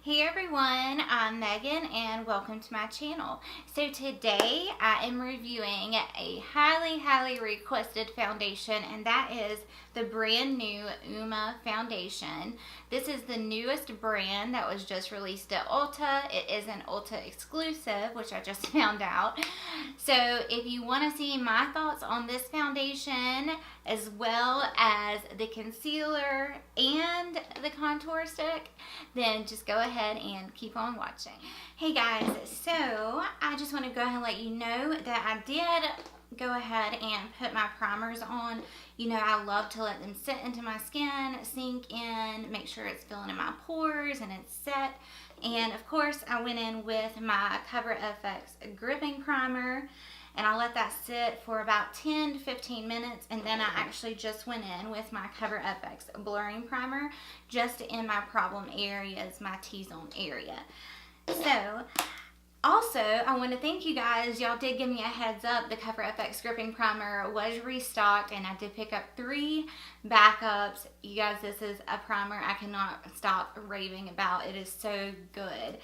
Hey everyone, I'm Megan and welcome to my channel. So today I am reviewing a highly requested foundation, and that is the brand new Uoma foundation. This is the newest brand that was just released at Ulta. It is an Ulta exclusive, which I just found out. So if you want to see my thoughts on this foundation, as well as the concealer and the contour stick, then just go ahead and keep on watching. Hey guys, so I just want to go ahead and let you know that I did go ahead and put my primers on. You know, I love to let them sit into my skin, sink in, make sure it's filling in my pores and it's set. And of course I went in with my Cover FX gripping primer, and I let that sit for about 10 to 15 minutes, and then I actually just went in with my Cover FX blurring primer just in my problem areas, my T-zone area. So also, I want to thank you guys. Y'all did give me a heads up. The Cover FX gripping primer was restocked, and I did pick up 3 backups. You guys, this is a primer I cannot stop raving about. It is so good.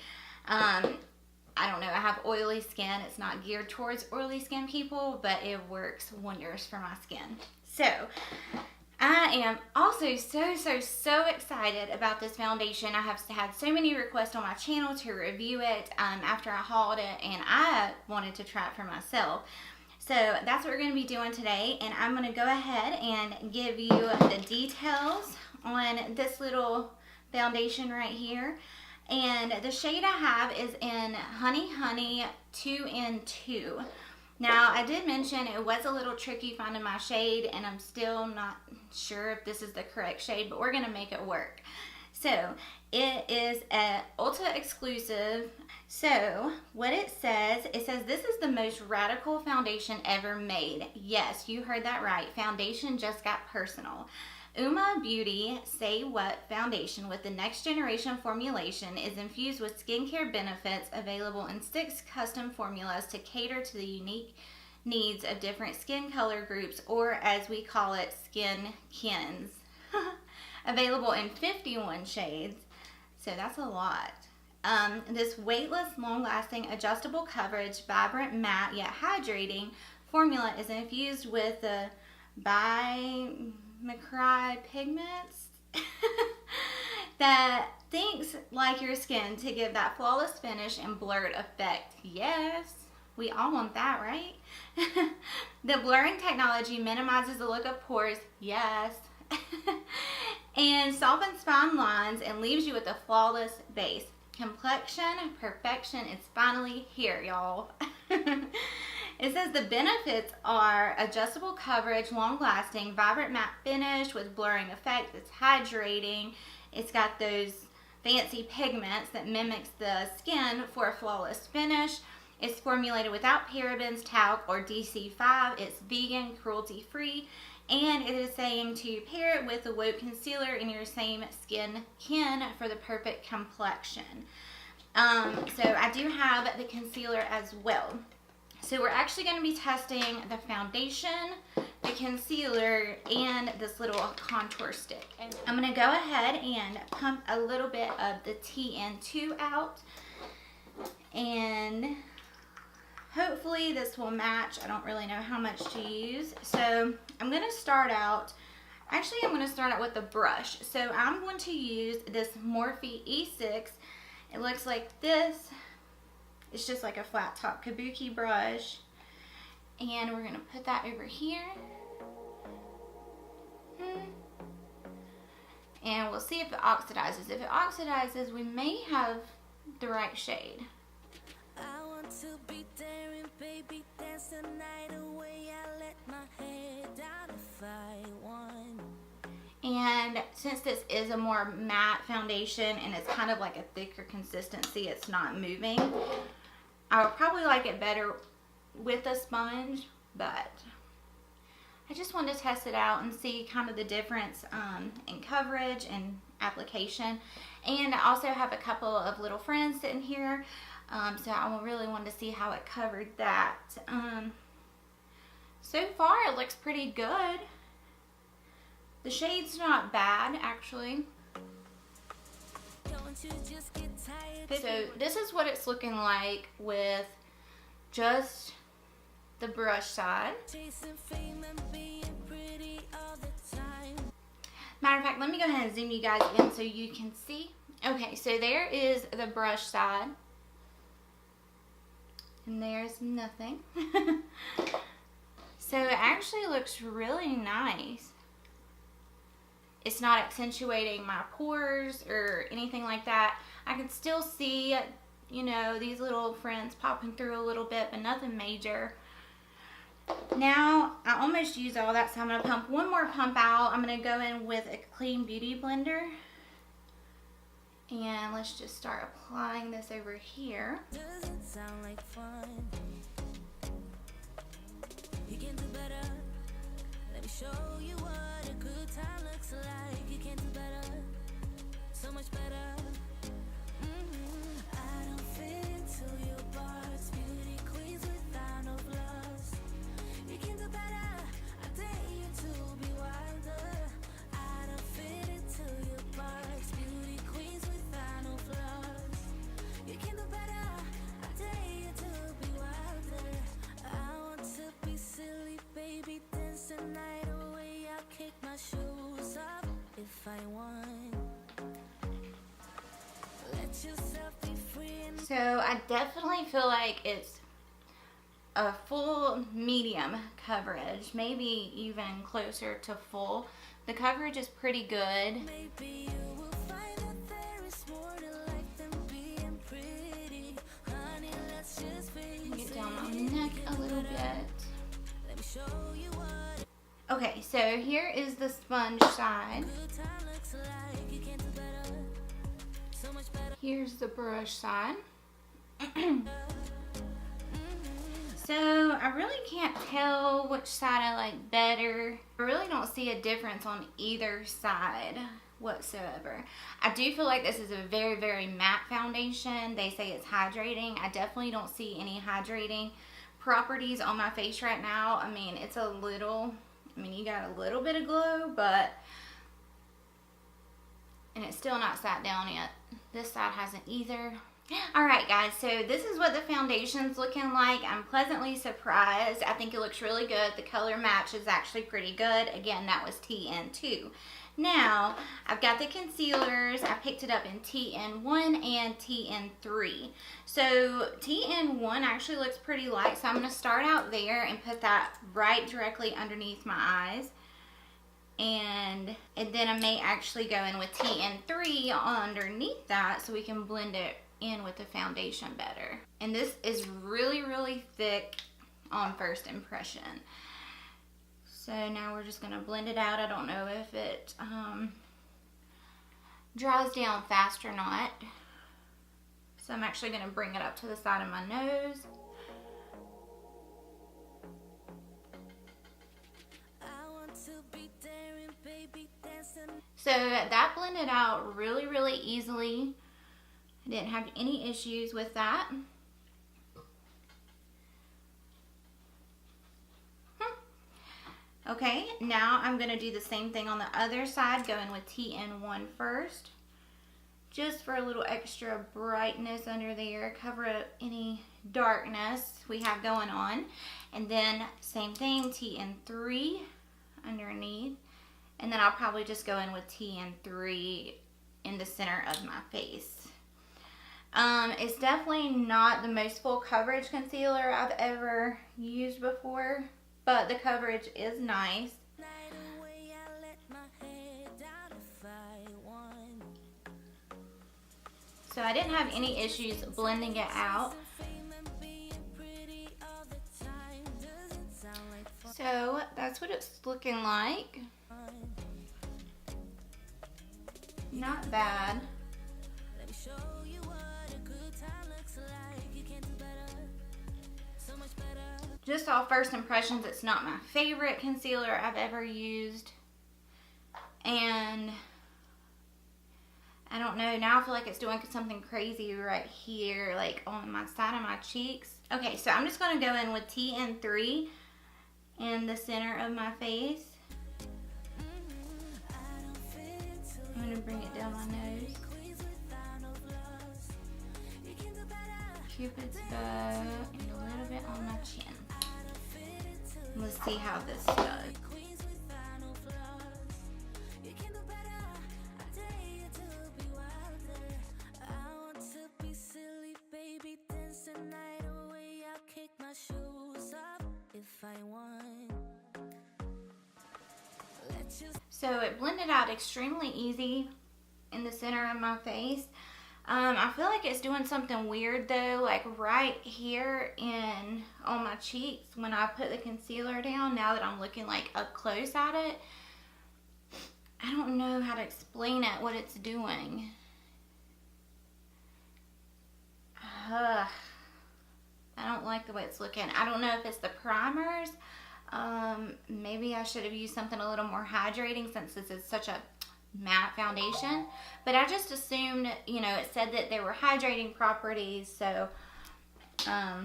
I don't know, I have oily skin. It's not geared towards oily skin people, but it works wonders for my skin. So I am also so excited about this foundation. I have had so many requests on my channel to review it after I hauled it, and I wanted to try it for myself. So that's what we're going to be doing today, and I'm going to go ahead and give you the details on this little foundation right here. And the shade I have is in Honey 2 in 2. Now, I did mention it was a little tricky finding my shade, and I'm still not sure if this is the correct shade, but we're going to make it work. So, it is an Ulta exclusive. So, what it says this is the most radical foundation ever made. Yes, you heard that right. Foundation just got personal. Uoma Beauty Say What foundation with the next generation formulation is infused with skincare benefits available in 6 custom formulas to cater to the unique needs of different skin color groups, or as we call it, skin kins. Available in 51 shades, so that's a lot. This weightless, long-lasting, adjustable coverage, vibrant, matte, yet hydrating formula is infused with the Macry pigments that thinks like your skin to give that flawless finish and blurred effect. Yes, we all want that, right? The blurring technology minimizes the look of pores. Yes. And softens fine lines and leaves you with a flawless base. Complexion perfection is finally here, y'all. It says the benefits are adjustable coverage, long-lasting, vibrant matte finish with blurring effect. It's hydrating. It's got those fancy pigments that mimics the skin for a flawless finish. It's formulated without parabens, talc, or DC5. It's vegan, cruelty-free, and it is saying to pair it with a Woke concealer in your same skin kin for the perfect complexion. So I do have the concealer as well. So we're actually going to be testing the foundation, the concealer, and this little contour stick. And I'm going to go ahead and pump a little bit of the TN2 out, and hopefully this will match. I don't really know how much to use. So I'm going to start out, with a brush. So I'm going to use this Morphe E6. It looks like this. It's just like a flat top kabuki brush, and we're going to put that over here, and we'll see if it oxidizes. If it oxidizes, we may have the right shade. I want to be there and baby dance the night away. I let my head down if I want. And since this is a more matte foundation and it's kind of like a thicker consistency, it's not moving, I would probably like it better with a sponge, but I just wanted to test it out and see kind of the difference in coverage and application. And I also have a couple of little friends sitting here, so I really wanted to see how it covered that. So far it looks pretty good. The shade's not bad, actually. Don't you just get tired So this is what it's looking like with just the brush side. Matter of fact, let me go ahead and zoom you guys in so you can see. Okay, so there is the brush side. And there's nothing. So it actually looks really nice. It's not accentuating my pores or anything like that. I can still see, you know, these little friends popping through a little bit, but nothing major. Now, I almost used all that, so I'm going to pump one more pump out. I'm going to go in with a clean beauty blender. And let's just start applying this over here. Doesn't sound like fun. You can do better. Let me show you what a good time looks like. You can do better. So much better. I don't fit into your bars. Beauty queens without no flaws. You can do better. I dare you to be wilder. I don't fit into your bars. Beauty queens without no flaws. You can do better. I dare you to be wilder. I want to be silly, baby. Dance the night away. I'll kick my shoes off if I want. Let yourself be free. So I definitely feel like it's a full medium coverage, maybe even closer to full. The coverage is pretty good. Maybe you will find that there is more to life than being pretty. Honey, let's just face get down on the neck a little bit. Let me show you what. Okay, so here is the sponge side. Here's the brush side. So I really can't tell which side I like better. I really don't see a difference on either side whatsoever. I do feel like this is a very, very matte foundation. They say it's hydrating. I definitely don't see any hydrating properties on my face right now. I mean, it's a little, you got a little bit of glow, but, and it's still not sat down yet. This side hasn't either. Alright guys, so this is what the foundation's looking like. I'm pleasantly surprised. I think it looks really good. The color match is actually pretty good. Again, that was TN2. Now, I've got the concealers. I picked it up in TN1 and TN3. So TN1 actually looks pretty light, so I'm going to start out there and put that right directly underneath my eyes. And then I may actually go in with TN3 underneath that so we can blend it in with the foundation better. And this is really, really thick on first impression. So now we're just going to blend it out. I don't know if it dries down fast or not. So I'm actually going to bring it up to the side of my nose. So that blended out really, really easily. I didn't have any issues with that. Okay, now I'm going to do the same thing on the other side, going with TN1 first. Just for a little extra brightness under there, cover up any darkness we have going on. And then same thing, TN3 underneath. And then I'll probably just go in with TN3 in the center of my face. It's definitely not the most full coverage concealer I've ever used before, but the coverage is nice. So I didn't have any issues blending it out. So that's what it's looking like. Not bad. Just off first impressions, it's not my favorite concealer I've ever used. And I don't know, now I feel like it's doing something crazy right here, like on my side of my cheeks. Okay, so I'm just going to go in with TN3 in the center of my face. I'm going to bring it down my nose. Cupid's bow and a little bit on my chin. Let's see how this does. So it blended out extremely easy in the center of my face. I feel like it's doing something weird though, like right here on my cheeks when I put the concealer down, now that I'm looking like up close at it. I don't know how to explain it, what it's doing. I don't like the way it's looking. I don't know if it's the primers. Maybe I should have used something a little more hydrating since this is such a matte foundation, but I just assumed, you know, it said that there were hydrating properties, so I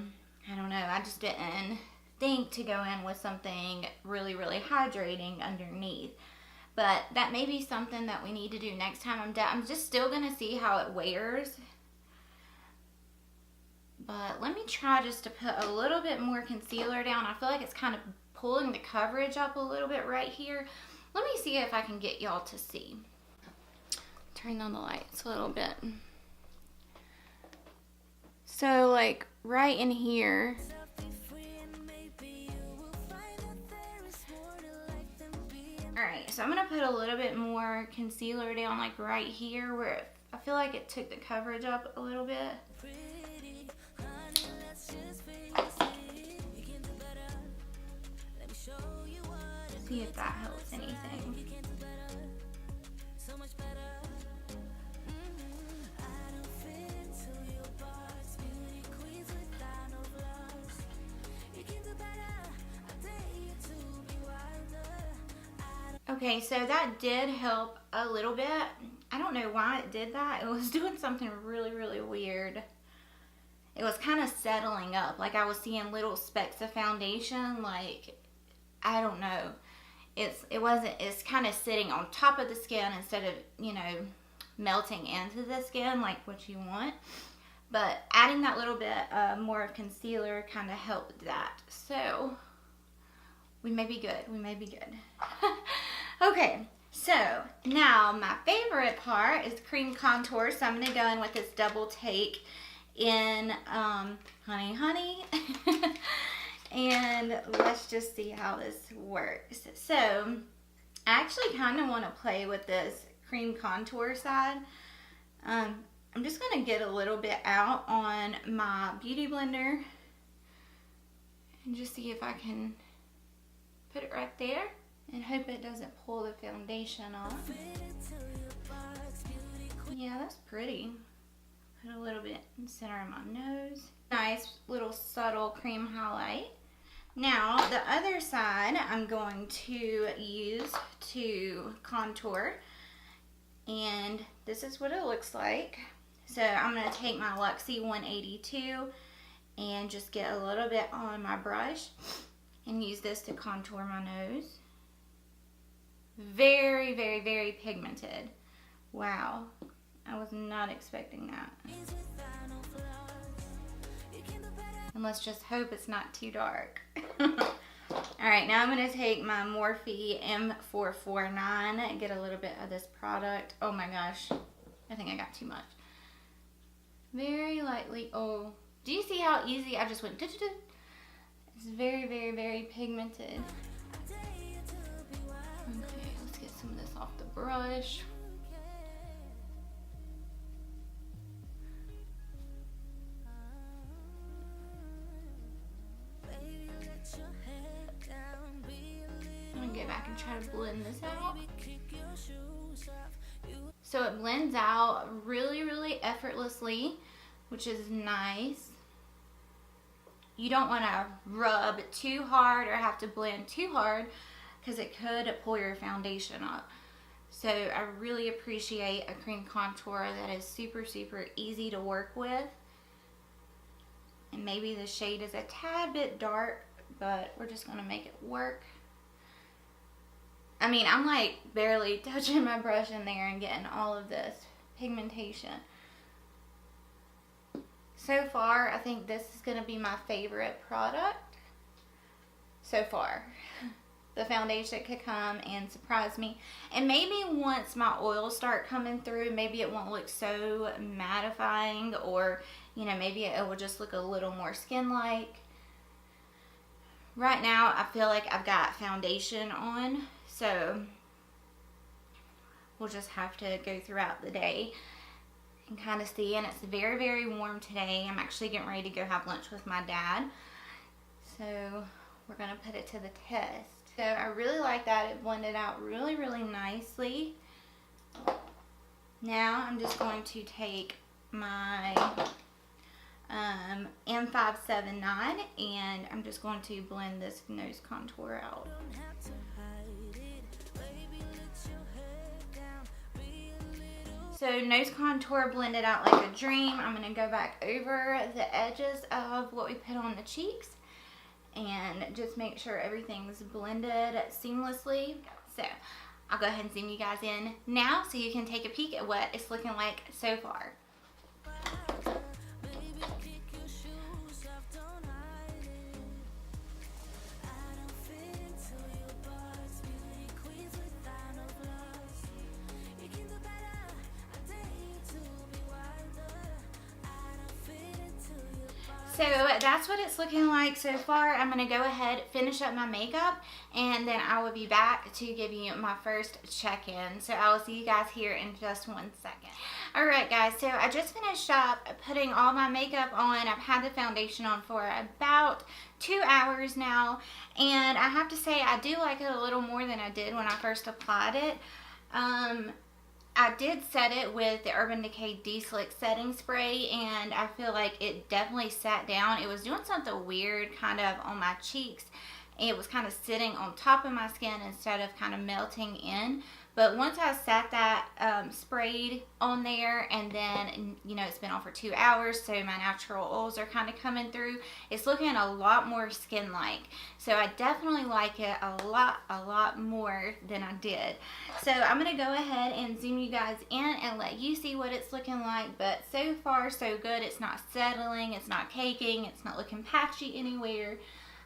don't know, I just didn't think to go in with something really hydrating underneath. But that may be something that we need to do next time I'm done. I'm just still gonna see how it wears, but let me try just to put a little bit more concealer down. I feel like it's kind of pulling the coverage up a little bit right here. Let me see if I can get y'all to see. Turn on the lights a little bit. So like right in here. Alright, so I'm going to put a little bit more concealer down like right here where I feel like it took the coverage up a little bit. See if that helps anything. Okay, so that did help a little bit. I don't know why it did that. It was doing something really weird. It was kind of settling up. Like I was seeing little specks of foundation. Like, I don't know. It's kind of sitting on top of the skin instead of, you know, melting into the skin like what you want. But adding that little bit more of concealer kind of helped that. So we may be good. We may be good. Okay, so now my favorite part is cream contour. So I'm going to go in with this double take in Honey Honey. And let's just see how this works. So I actually kind of want to play with this cream contour side. I'm just going to get a little bit out on my beauty blender and just see if I can put it right there and hope it doesn't pull the foundation off. Yeah, that's pretty. Put a little bit in the center of my nose. Nice little subtle cream highlight. Now the other side I'm going to use to contour, and this is what it looks like. So I'm going to take my Luxie 182 and just get a little bit on my brush and use this to contour my nose. Very pigmented. Wow, I was not expecting that. And let's just hope it's not too dark. Alright, now I'm going to take my Morphe M449 and get a little bit of this product. Oh my gosh, I think I got too much. Very lightly. Oh, do you see how easy I just went? It's very pigmented. Okay, let's get some of this off the brush. I'm gonna get back and try to blend this out. So it blends out really effortlessly, which is nice. You don't want to rub too hard or have to blend too hard because it could pull your foundation up. So I really appreciate a cream contour that is super easy to work with. And maybe the shade is a tad bit dark, but we're just going to make it work. I mean, I'm like barely touching my brush in there and getting all of this pigmentation. So far, I think this is going to be my favorite product so far. The foundation could come and surprise me. And maybe once my oils start coming through, maybe it won't look so mattifying, or, you know, maybe it will just look a little more skin-like. Right now, I feel like I've got foundation on, so we'll just have to go throughout the day and kind of see. And it's very, very warm today. I'm actually getting ready to go have lunch with my dad, so we're going to put it to the test. So I really like that. It blended out really, really nicely. Now I'm just going to take my M579 and I'm just going to blend this nose contour out. So nose contour blended out like a dream. I'm going to go back over the edges of what we put on the cheeks and just make sure everything's blended seamlessly. So I'll go ahead and zoom you guys in now so you can take a peek at what it's looking like so far. So that's what it's looking like so far. I'm going to go ahead, finish up my makeup, and then I will be back to give you my first check-in. So I will see you guys here in just 1 second. Alright guys, so I just finished up putting all my makeup on. I've had the foundation on for about 2 hours now, and I have to say I do like it a little more than I did when I first applied it. I did set it with the Urban Decay De-Slick setting spray, and I feel like it definitely sat down. It was doing something weird kind of on my cheeks. It was kind of sitting on top of my skin instead of kind of melting in. But once I sat that sprayed on there, and then, you know, it's been on for 2 hours, so my natural oils are kind of coming through. It's looking a lot more skin-like. So I definitely like it a lot more than I did. So I'm going to go ahead and zoom you guys in and let you see what it's looking like. But so far, so good. It's not settling. It's not caking. It's not looking patchy anywhere.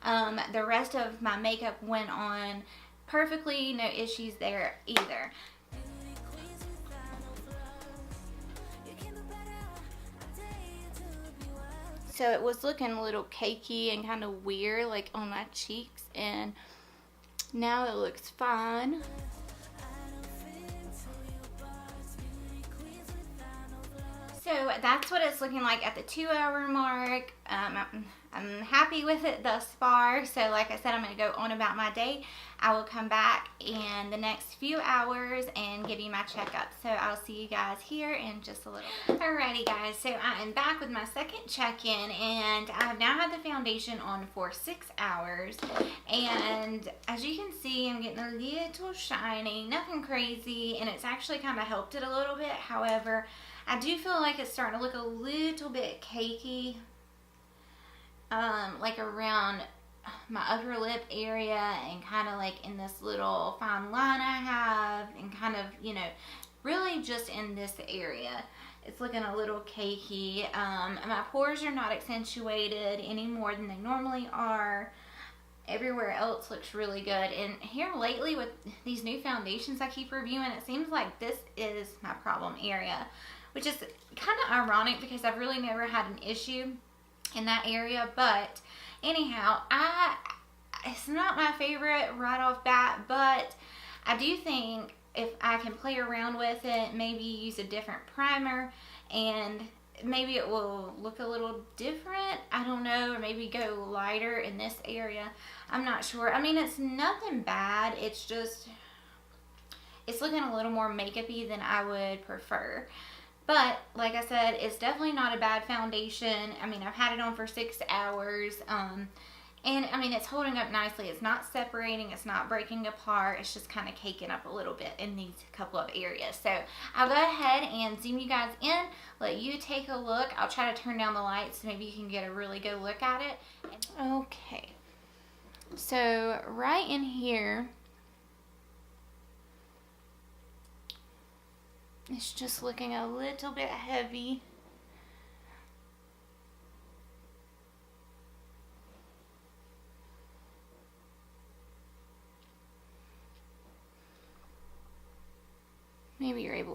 The rest of my makeup went on perfectly, no issues there either. So it was looking a little cakey and kind of weird, like on my cheeks, and now it looks fine. So that's what it's looking like at the 2 hour mark. I'm happy with it thus far. So like I said, I'm going to go on about my day. I will come back in the next few hours and give you my checkup. So I'll see you guys here in just a little bit. Alrighty guys, so I am back with my second check-in, and I've now had the foundation on for 6 hours. And as you can see, I'm getting a little shiny, nothing crazy, and it's actually kind of helped it a little bit. However, I do feel like it's starting to look a little bit cakey, like around my upper lip area, and kind of like in this little fine line I have, and kind of, you know, really just in this area. It's looking a little cakey. My pores are not accentuated any more than they normally are. Everywhere else looks really good. And here lately with these new foundations I keep reviewing, it seems like this is my problem area, which is kind of ironic because I've really never had an issue in that area. But anyhow, it's not my favorite right off bat, but I do think if I can play around with it, maybe use a different primer, and maybe it will look a little different. I don't know, or maybe go lighter in this area. I'm not sure. I mean, it's nothing bad. It's just, it's looking a little more makeup-y than I would prefer. But like I said, it's definitely not a bad foundation. I mean, I've had it on for 6 hours. And I mean, it's holding up nicely. It's not separating. It's not breaking apart. It's just kind of caking up a little bit in these couple of areas. So I'll go ahead and zoom you guys in, let you take a look. I'll try to turn down the lights so maybe you can get a really good look at it. Okay. So right in here, it's just looking a little bit heavy.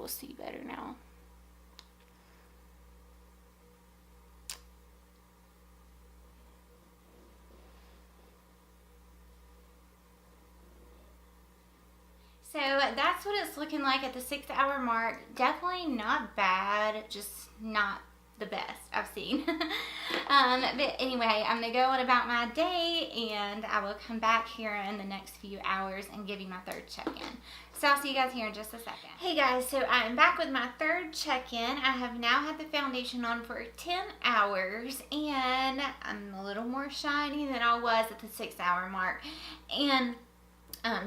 able to see better now. So that's what it's looking like at the 6 hour mark. Definitely not bad, just not the best I've seen. But anyway, I'm gonna go on about my day, and I will come back here in the next few hours and give you my third check-in. So I'll see you guys here in just a second. Hey guys, so I'm back with my third check-in. I have now had the foundation on for 10 hours, and I'm a little more shiny than I was at the 6 hour mark. And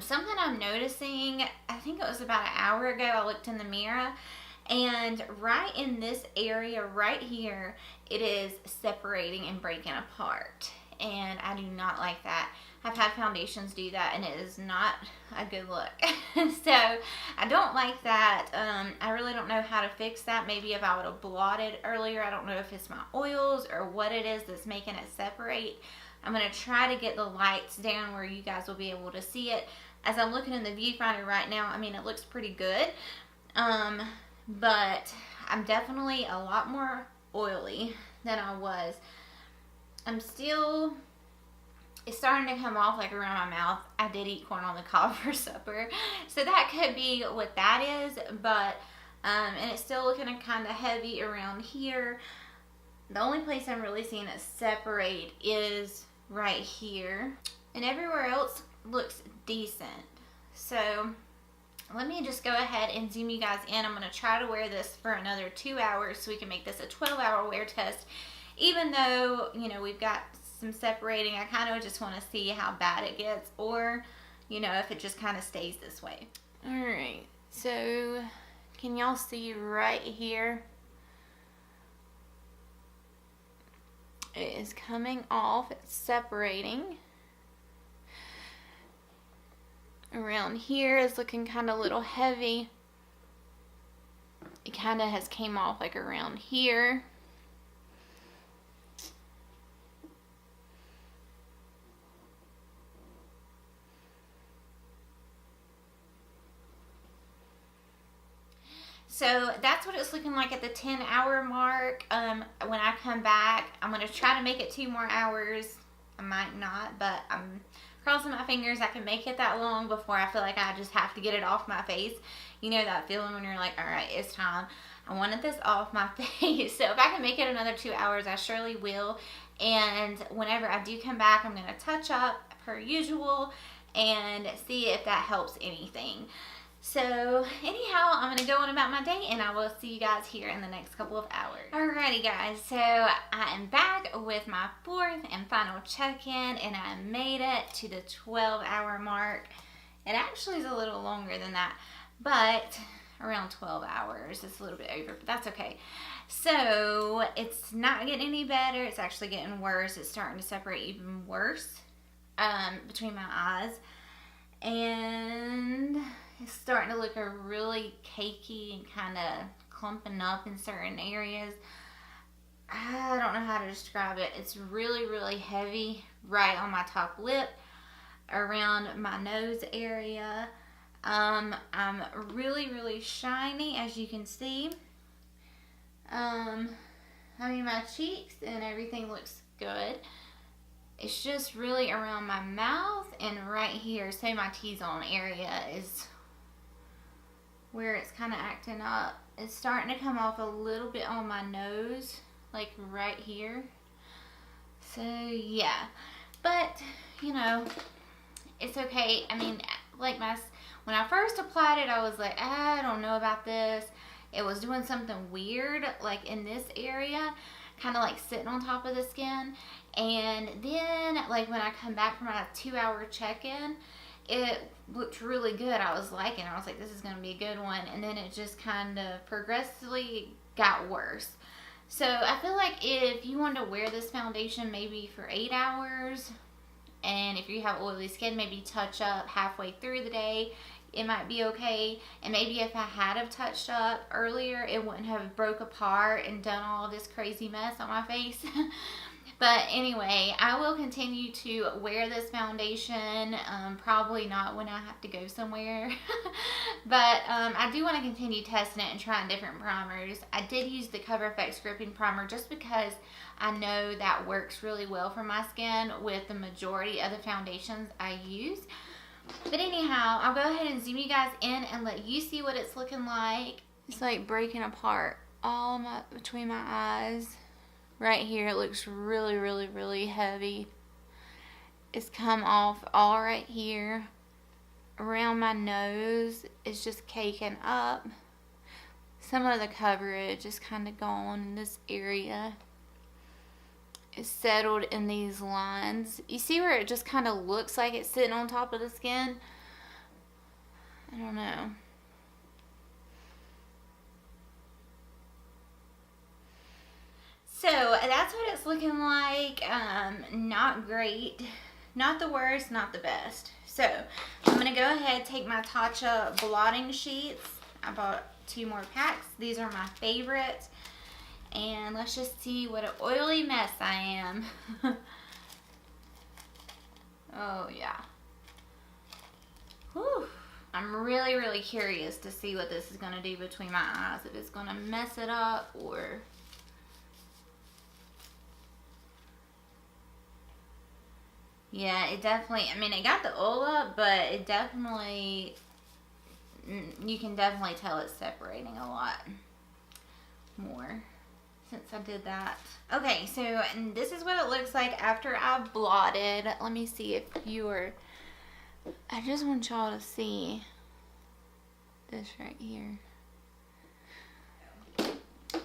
something I'm noticing, I think it was about an hour ago, I looked in the mirror, and right in this area right here, it is separating and breaking apart, and I do not like that. I've had foundations do that, and it is not a good look. So I don't like that. I really don't know how to fix that. Maybe if I would have blotted earlier. I don't know if it's my oils or what it is that's making it separate. I'm going to try to get the lights down where you guys will be able to see it. As I'm looking in the viewfinder right now, I mean, it looks pretty good. But I'm definitely a lot more oily than I was. It's starting to come off like around my mouth. I did eat corn on the cob for supper, so that could be what that is. But, and it's still looking kind of heavy around here. The only place I'm really seeing it separate is right here, and everywhere else looks decent. So let me just go ahead and zoom you guys in. I'm going to try to wear this for another 2 hours so we can make this a 12-hour wear test. Even though, you know, we've got some separating, I kind of just want to see how bad it gets, or, you know, if it just kind of stays this way. Alright, so can y'all see right here? It is coming off, it's separating. Around here is looking kind of a little heavy. It kind of has came off like around here. So that's what it's looking like at the 10-hour mark. When I come back, I'm going to try to make it 2 more hours. I might not, but I'm crossing my fingers I can make it that long before I feel like I just have to get it off my face. You know that feeling when you're like, all right, it's time. I wanted this off my face. So if I can make it another 2 hours, I surely will. And whenever I do come back, I'm going to touch up per usual and see if that helps anything. So anyhow, I'm going to go on about my day, and I will see you guys here in the next couple of hours. Alrighty guys, so I am back with my 4th and final check-in, and I made it to the 12-hour mark. It actually is a little longer than that, but around 12 hours. It's a little bit over, but that's okay. So it's not getting any better. It's actually getting worse. It's starting to separate even worse between my eyes, and it's starting to look a really cakey and kind of clumping up in certain areas. I don't know how to describe it. It's really, really heavy right on my top lip, around my nose area. I'm really, really shiny, as you can see. I mean, my cheeks and everything looks good. It's just really around my mouth and right here. So my T-zone area is where it's kind of acting up. It's starting to come off a little bit on my nose, like right here. So yeah, but you know, it's okay. I mean, like when I first applied it, I was like, I don't know about this. It was doing something weird, like in this area, kind of like sitting on top of the skin. And then, like when I come back from my 2-hour check-in, it looked really good. I was like, this is going to be a good one. And then it just kind of progressively got worse. So I feel like if you want to wear this foundation maybe for 8 hours, and if you have oily skin, maybe touch up halfway through the day, it might be okay. And maybe if I had have touched up earlier, it wouldn't have broke apart and done all this crazy mess on my face. But anyway, I will continue to wear this foundation, probably not when I have to go somewhere, but I do want to continue testing it and trying different primers. I did use the Cover FX Gripping Primer just because I know that works really well for my skin with the majority of the foundations I use. But anyhow, I'll go ahead and zoom you guys in and let you see what it's looking like. It's like breaking apart all between my eyes. Right here, it looks really, really, really heavy. It's come off all right here. Around my nose, it's just caking up. Some of the coverage is kind of gone in this area. It's settled in these lines. You see where it just kind of looks like it's sitting on top of the skin? I don't know. So that's what it's looking like. Not great. Not the worst, not the best. So I'm going to go ahead and take my Tatcha blotting sheets. I bought 2 more packs. These are my favorites. And let's just see what an oily mess I am. Oh yeah. Whew. I'm really, really curious to see what this is going to do between my eyes. If it's going to mess it up or... Yeah, it definitely, I mean, it got the oil up, but it definitely, you can definitely tell it's separating a lot more since I did that. Okay, so and this is what it looks like after I've blotted. Let me see if you are, I just want y'all to see this right here.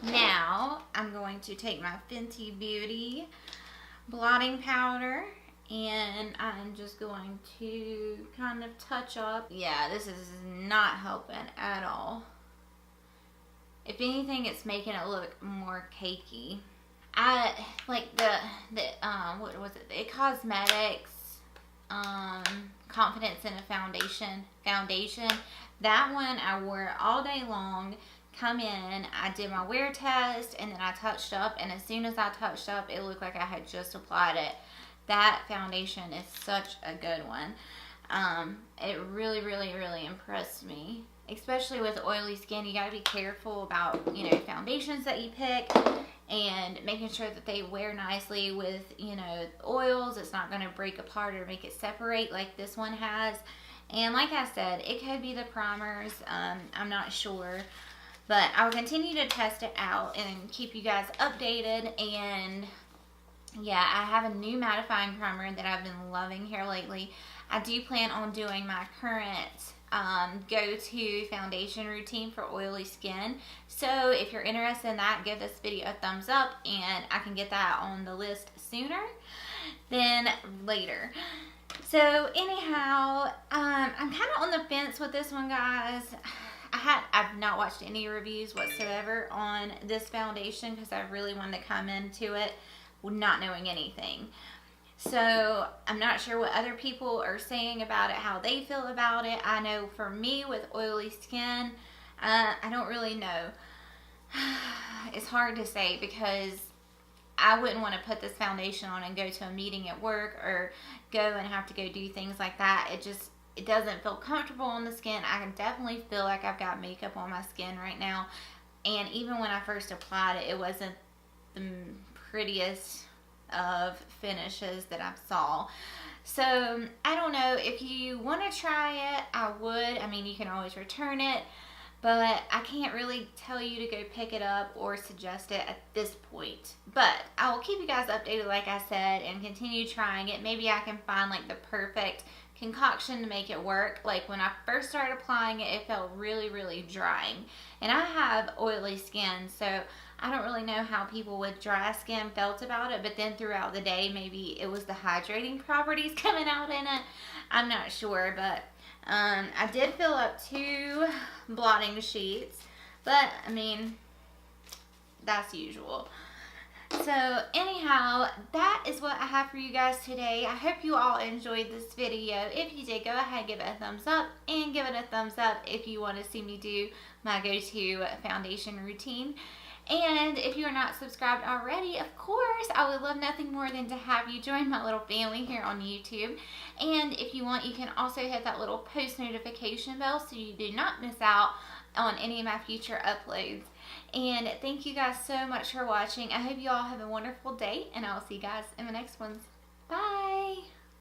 Now, I'm going to take my Fenty Beauty blotting powder. And I'm just going to kind of touch up. Yeah, this is not helping at all. If anything, it's making it look more cakey. I like the what was it? The Cosmetics Confidence in a Foundation. That one I wore all day long. Come in, I did my wear test, and then I touched up. And as soon as I touched up, it looked like I had just applied it. That foundation is such a good one. It really, really, really impressed me. Especially with oily skin, you gotta be careful about, you know, foundations that you pick and making sure that they wear nicely with, you know, oils. It's not gonna break apart or make it separate like this one has. And like I said, it could be the primers. I'm not sure. But I'll continue to test it out and keep you guys updated. And yeah, I have a new mattifying primer that I've been loving here lately. I do plan on doing my current go-to foundation routine for oily skin. So if you're interested in that, give this video a thumbs up and I can get that on the list sooner than later. So anyhow, I'm kind of on the fence with this one, guys. I've not watched any reviews whatsoever on this foundation because I really wanted to come into it not knowing anything. So I'm not sure what other people are saying about it, how they feel about it. I know for me with oily skin, I don't really know. It's hard to say because I wouldn't want to put this foundation on and go to a meeting at work or go and have to go do things like that. It doesn't feel comfortable on the skin. I can definitely feel like I've got makeup on my skin right now. And even when I first applied it, it wasn't the prettiest of finishes that I saw. So I don't know, if you want to try it, I would. I mean, you can always return it, but I can't really tell you to go pick it up or suggest it at this point. But I will keep you guys updated, like I said, and continue trying it. Maybe I can find like the perfect concoction to make it work. Like when I first started applying it, it felt really, really drying. And I have oily skin, so I don't really know how people with dry skin felt about it, but then throughout the day, maybe it was the hydrating properties coming out in it. I'm not sure, but I did fill up 2 blotting sheets, but I mean, that's usual. So anyhow, that is what I have for you guys today. I hope you all enjoyed this video. If you did, go ahead and give it a thumbs up, and give it a thumbs up if you want to see me do my go-to foundation routine. And if you are not subscribed already, of course, I would love nothing more than to have you join my little family here on YouTube. And if you want, you can also hit that little post notification bell so you do not miss out on any of my future uploads. And thank you guys so much for watching. I hope you all have a wonderful day, and I will see you guys in the next ones. Bye!